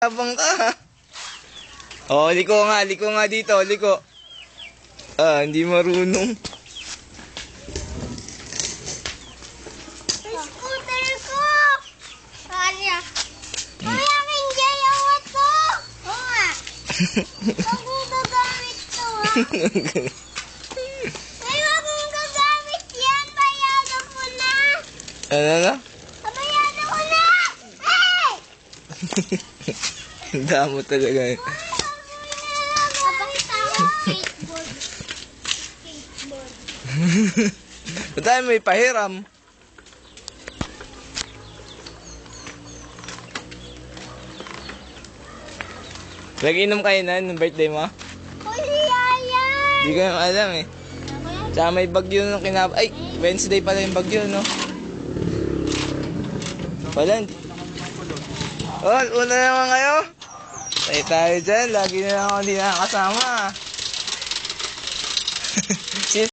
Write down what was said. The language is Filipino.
Abang ka. Oh, liko nga dito, liko. Hindi marunong. Scooter ko! Kaya. Kaya hindi ako to. Oo nga. Huwag mong gagamit to, ha? Ay, huwag mong gagamit yan. Bayaran mo na. Ano? Bayaran mo na! Hey! Ang damo talaga. Kapakita ko skateboard. Skateboard. Ba't tayo may pahiram? Nag-inom kayo na nung birthday mo? Huli yan! Hindi ko naman alam eh. Tsaka may bagyo nung Ay, Wednesday pala yung bagyo, no? Wala, hindi. Oh, una naman kayo. Tayo dyan. Lagi na lang ako hindi nakakasama.